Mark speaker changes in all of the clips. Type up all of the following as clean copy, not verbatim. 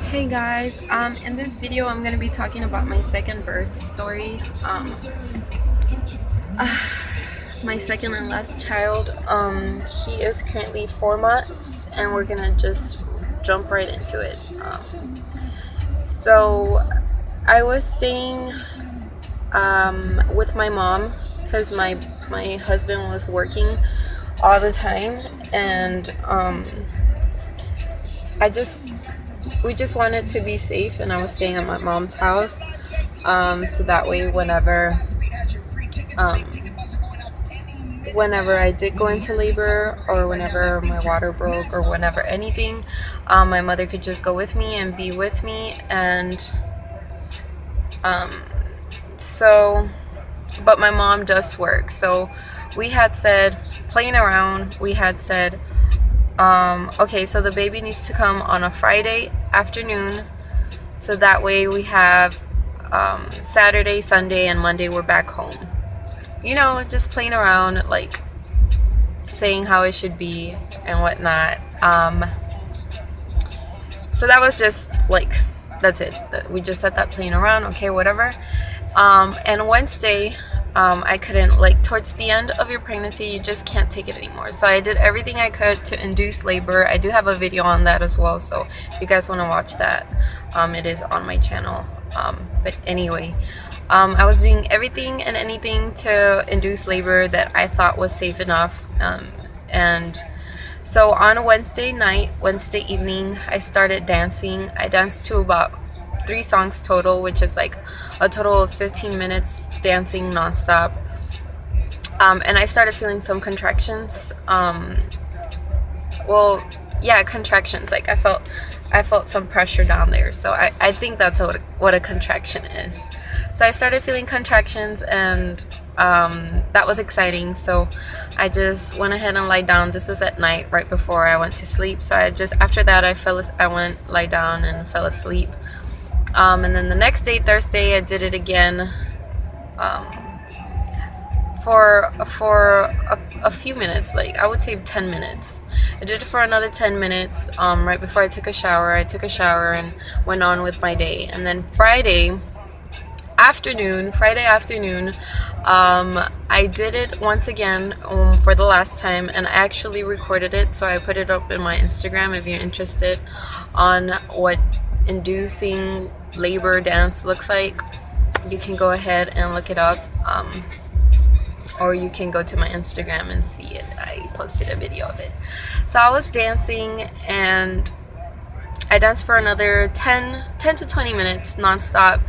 Speaker 1: Hey guys, in this video I'm going to be talking about my second birth story. My second and last child, he is currently 4 months and we're going to just jump right into it. So I was staying with my mom because my husband was working all the time, and we just wanted to be safe, and I was staying at my mom's house, so that way um, whenever I did go into labor, or whenever my water broke, or whenever anything, my mother could just go with me and be with me. And so but my mom does work, so we had said, playing around, we had said, okay, so the baby needs to come on a Friday afternoon, so that way we have Saturday, Sunday, and Monday we're back home. Just playing around, like saying how it should be and whatnot. So that was just like, that's it. We just said that, playing around, okay, whatever. And Wednesday, I couldn't, like, towards the end of your pregnancy, you just can't take it anymore. So I did everything I could to induce labor. I do have a video on that as well, so if you guys want to watch that, it is on my channel. But anyway, I was doing everything and anything to induce labor that I thought was safe enough. And so on Wednesday evening, I started dancing. I danced to about 3 songs total, which is like a total of 15 minutes dancing nonstop. And I started feeling some contractions. Contractions. Like I felt some pressure down there. So I think that's what a contraction is. So I started feeling contractions, and that was exciting. So I just went ahead and lied down. This was at night, right before I went to sleep. So after that, I went lie down and fell asleep. And then the next day, Thursday, I did it again, for a few minutes, like I would say 10 minutes. I did it for another 10 minutes, right before I took a shower. I took a shower and went on with my day. And then Friday afternoon, I did it once again, for the last time, and I actually recorded it, so I put it up in my Instagram. If you're interested on what inducing labor dance looks like, you can go ahead and look it up, or you can go to my Instagram and see it. I posted a video of it. So I was dancing, and I danced for another 10 to 20 minutes nonstop,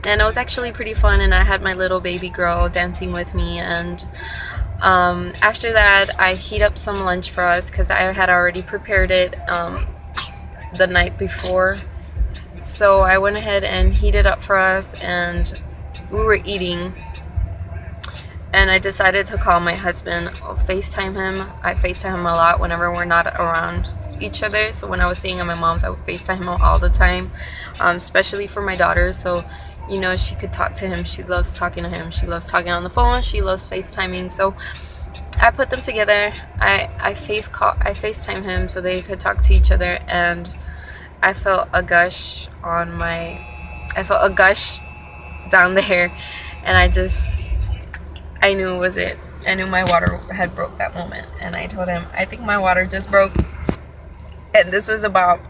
Speaker 1: and it was actually pretty fun. And I had my little baby girl dancing with me. And after that, I heat up some lunch for us because I had already prepared it the night before. So I went ahead and heated up for us, and we were eating. And I decided to call my husband. I'll FaceTime him. I FaceTime him a lot whenever we're not around each other. So when I was staying at my mom's, I would FaceTime him all the time, especially for my daughter. So she could talk to him. She loves talking to him. She loves talking on the phone. She loves FaceTiming. So I put them together. I FaceTime him so they could talk to each other, and I felt a gush down there, and I knew it was it. I knew my water had broke that moment, and I told him, I think my water just broke. And this was about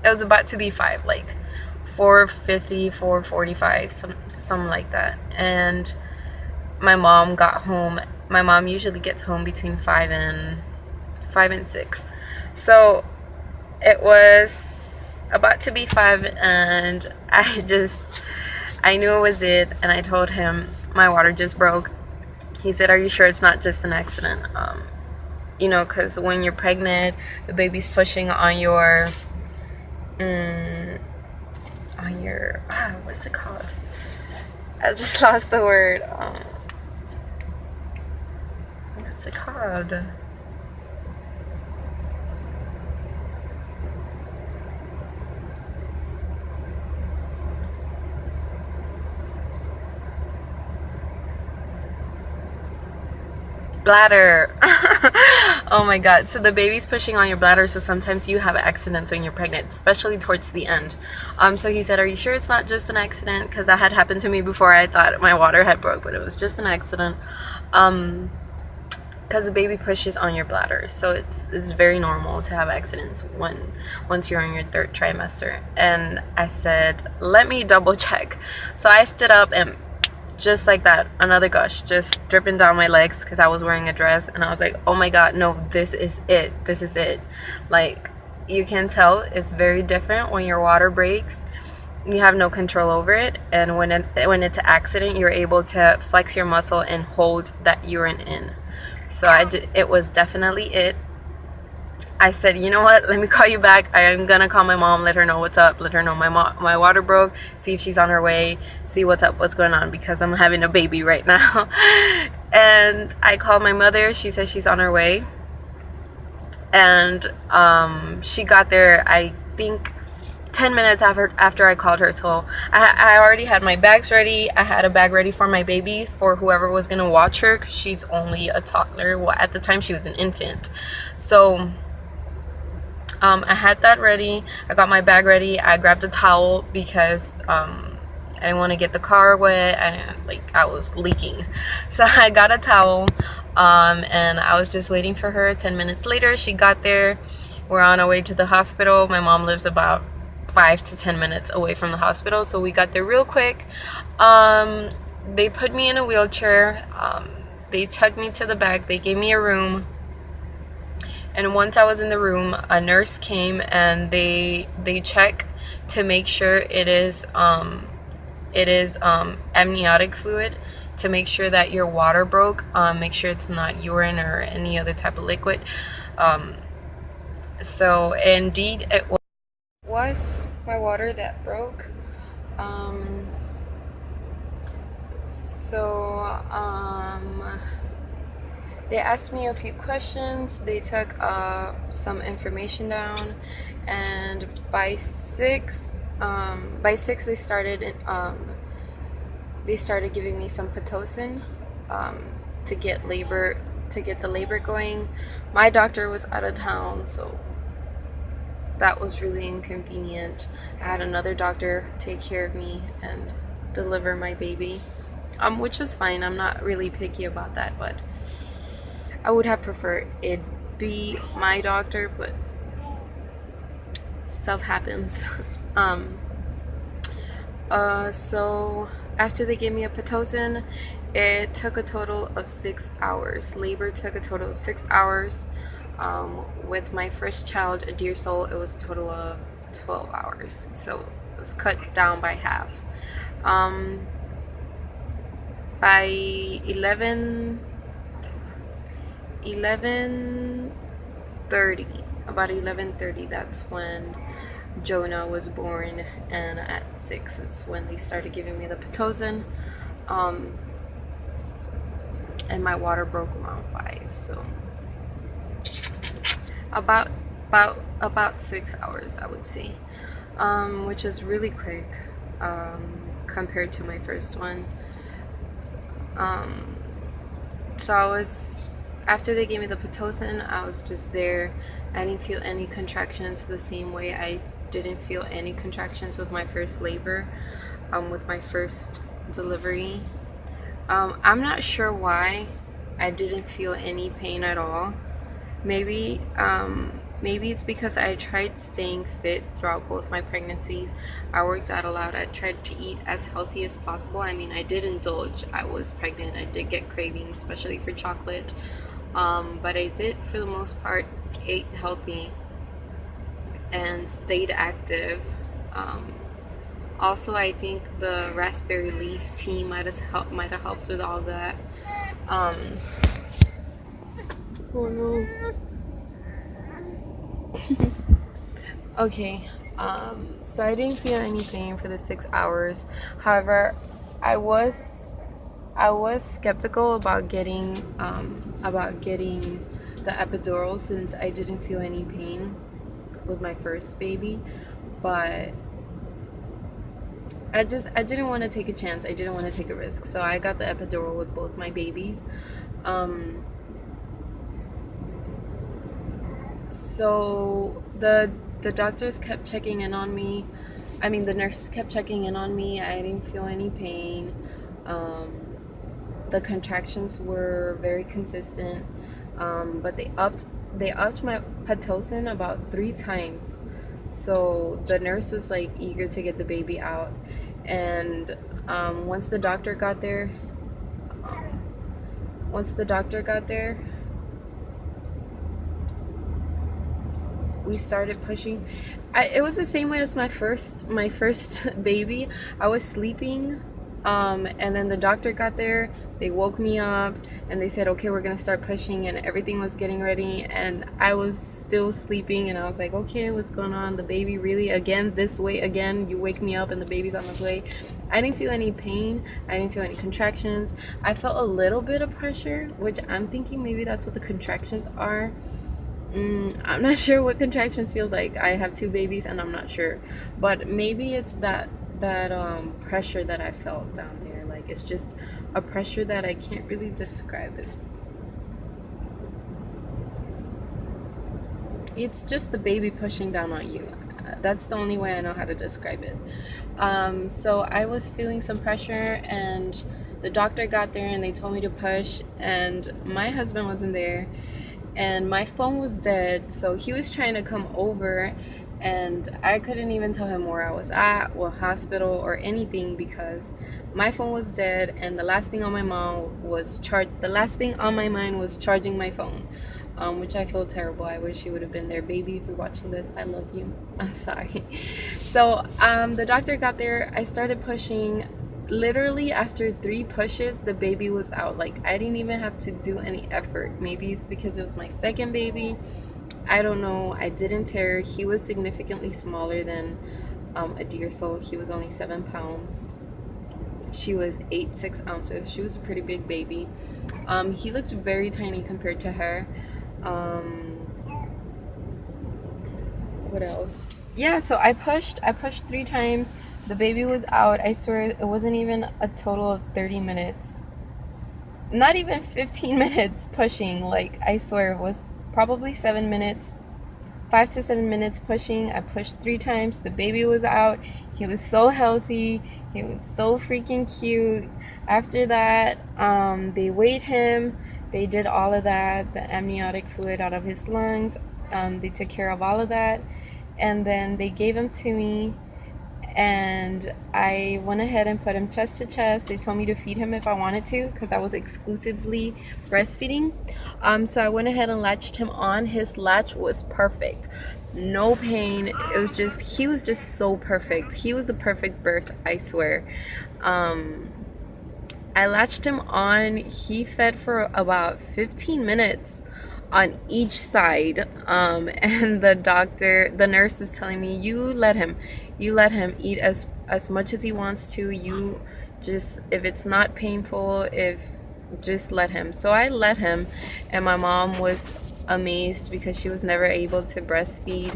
Speaker 1: to be 5, like 4:50, 4:45, something like that. And my mom got home. My mom usually gets home between 5 and 6. So it was about to be 5, and I knew it was it. And I told him, my water just broke. He said, are you sure it's not just an accident? Because when you're pregnant, the baby's pushing on your what's it called? I just lost the word. What's it called? bladder. Oh my god. So the baby's pushing on your bladder, so sometimes you have accidents when you're pregnant, especially towards the end. So he said, are you sure it's not just an accident? Because that had happened to me before. I thought my water had broke, but it was just an accident. Because the baby pushes on your bladder, so it's very normal to have accidents once you're in your 3rd trimester. And I said, let me double check. So I stood up, and just like that, another gush just dripping down my legs because I was wearing a dress, and I was like, oh my god, no, this is it. Like, you can tell it's very different when your water breaks. You have no control over it, and when it's an accident, you're able to flex your muscle and hold that urine in. So it was definitely it. I said, you know what, let me call you back. I am gonna call my mom, let her know what's up, let her know my water broke, see if she's on her way, see what's up, what's going on, because I'm having a baby right now. And I called my mother. She said she's on her way, and she got there, I think 10 minutes after I called her. So I already had my bags ready. I had a bag ready for my baby, for whoever was gonna watch her, because she's only a toddler. Well, at the time she was an infant. So I had that ready. I got my bag ready. I grabbed a towel because I didn't want to get the car wet. I was leaking. So I got a towel, and I was just waiting for her. 10 minutes later, she got there. We're on our way to the hospital. My mom lives about 5 to 10 minutes away from the hospital, so we got there real quick. They put me in a wheelchair. They took me to the back. They gave me a room, and once I was in the room, a nurse came, and they check to make sure it is amniotic fluid, to make sure that your water broke, make sure it's not urine or any other type of liquid. So indeed it was my water that broke. They asked me a few questions. They took some information down, and by six they started giving me some Pitocin to get the labor going. My doctor was out of town, so that was really inconvenient. I had another doctor take care of me and deliver my baby, which was fine. I'm not really picky about that, but I would have preferred it be my doctor, but stuff happens. So after they gave me a Pitocin, it took a total of 6 hours. Labor took a total of 6 hours. With my first child, a dear soul, it was a total of 12 hours. So it was cut down by half. By 11:30, that's when Jonah was born, and at 6, it's when they started giving me the Pitocin. And my water broke around 5, so about 6 hours, I would say, which is really quick compared to my first one. So after they gave me the Pitocin, I was just there. I didn't feel any contractions the same way I didn't feel any contractions with my first labor, with my first delivery. I'm not sure why I didn't feel any pain at all. Maybe it's because I tried staying fit throughout both my pregnancies. I worked out a lot. I tried to eat as healthy as possible. I mean, I did indulge. I was pregnant. I did get cravings, especially for chocolate. But I did, for the most part, ate healthy and stayed active. Also, I think the raspberry leaf tea might have helped with all that. Oh no. Okay, so I didn't feel any pain for the 6 hours. However, I was skeptical about getting the epidural, since I didn't feel any pain with my first baby, but I didn't want to take a chance. I didn't want to take a risk, so I got the epidural with both my babies. So the doctors kept checking in on me. I mean, the nurses kept checking in on me. I didn't feel any pain. Um, the contractions were very consistent, but they upped my pitocin about 3 times. So the nurse was like eager to get the baby out, and once the doctor got there, um, once the doctor got there, we started pushing. It was the same way as my first baby. I was sleeping, and then the doctor got there. They woke me up and they said, okay, we're gonna start pushing, and everything was getting ready, and I was still sleeping, and I was like, okay, what's going on? The baby really again this way again? You wake me up and the baby's on the way. I didn't feel any pain. I didn't feel any contractions. I felt a little bit of pressure, which I'm thinking maybe that's what the contractions are. I'm not sure what contractions feel like. I have 2 babies and I'm not sure, but maybe it's that pressure that I felt down there. Like, it's just a pressure that I can't really describe. It's just the baby pushing down on you. That's the only way I know how to describe it. So I was feeling some pressure, and the doctor got there and they told me to push, and my husband wasn't there, and my phone was dead, so he was trying to come over, and I couldn't even tell him where I was at, what hospital or anything, because my phone was dead, and the last thing on my mind was charging my phone, which I feel terrible. I wish you would have been there. Baby, if you're watching this, I love you. I'm sorry. So the doctor got there. I started pushing. Literally after 3 pushes, the baby was out. Like, I didn't even have to do any effort. Maybe it's because it was my second baby, I don't know. I didn't tear. He was significantly smaller than a deer soul. He was only 7 pounds. She was 6 ounces. She was a pretty big baby. He looked very tiny compared to her. What else? Yeah, so I pushed 3 times. The baby was out. I swear it wasn't even a total of 30 minutes. Not even 15 minutes pushing. Like, I swear it was probably 7 minutes. 5 to 7 minutes pushing. I pushed 3 times. The baby was out. He was so healthy. He was so freaking cute. After that, they weighed him. They did all of that. The amniotic fluid out of his lungs. They took care of all of that. And then they gave him to me. And I went ahead and put him chest to chest. They told me to feed him if I wanted to, because I was exclusively breastfeeding. So I went ahead and latched him on. His latch was perfect. No pain. It was just, he was just so perfect. He was the perfect birth, I swear. I latched him on. He fed for about 15 minutes on each side, and the nurse is telling me, you let him eat as much as he wants to. You just, if it's not painful, just let him. So I let him, and my mom was amazed because she was never able to breastfeed,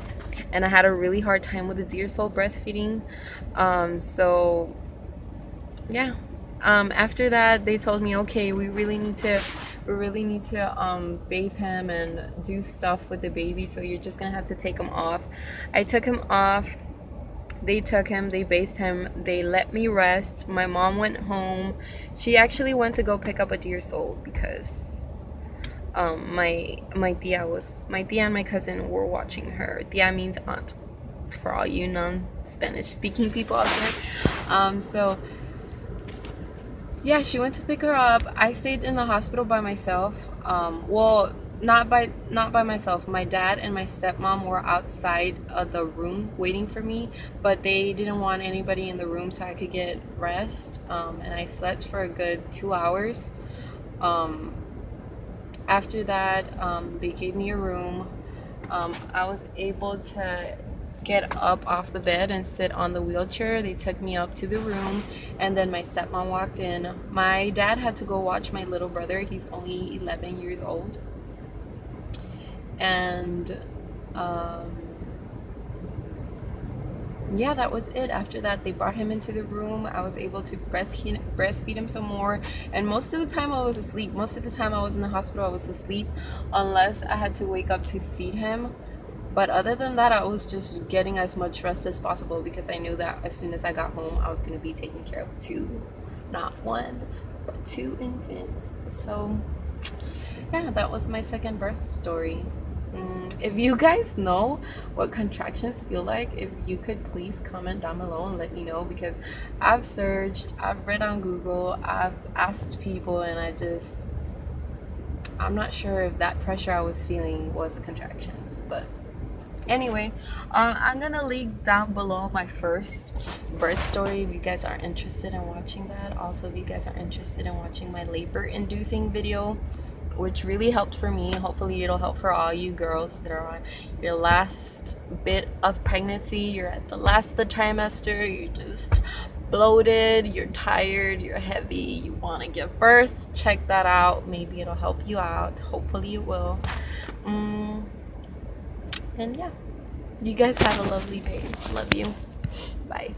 Speaker 1: and I had a really hard time with the deer soul breastfeeding. So yeah. After that, they told me, okay, we really need to bathe him and do stuff with the baby, so you're just gonna have to take him off. I took him off. They took him, they bathed him, they let me rest. My mom went home. She actually went to go pick up a deer soul because my tia and my cousin were watching her. Tia means aunt, for all you non-Spanish speaking people out there. So yeah, she went to pick her up. I stayed in the hospital by myself. Well, not by myself. My dad and my stepmom were outside of the room waiting for me, but they didn't want anybody in the room so I could get rest. And I slept for a good 2 hours. After that, they gave me a room. I was able to get up off the bed and sit on the wheelchair. They took me up to the room, and then my stepmom walked in. My dad had to go watch my little brother. He's only 11 years old. And yeah, that was it. After that, they brought him into the room. I was able to breastfeed him some more, and most of the time I was asleep. Most of the time I was in the hospital, I was asleep, unless I had to wake up to feed him. But other than that, I was just getting as much rest as possible because I knew that as soon as I got home, I was going to be taking care of two, not one, but two infants. So yeah, that was my second birth story. If you guys know what contractions feel like, if you could please comment down below and let me know, because I've searched, I've read on Google, I've asked people, and I'm not sure if that pressure I was feeling was contractions. But anyway, I'm gonna link down below my first birth story if you guys are interested in watching that. Also, if you guys are interested in watching my labor inducing video, which really helped for me. Hopefully it'll help for all you girls that are on your last bit of pregnancy, you're at the last of the trimester, you're just bloated, you're tired, you're heavy, you want to give birth. Check that out. Maybe it'll help you out. Hopefully it will. And yeah, you guys have a lovely day. Love you. Bye.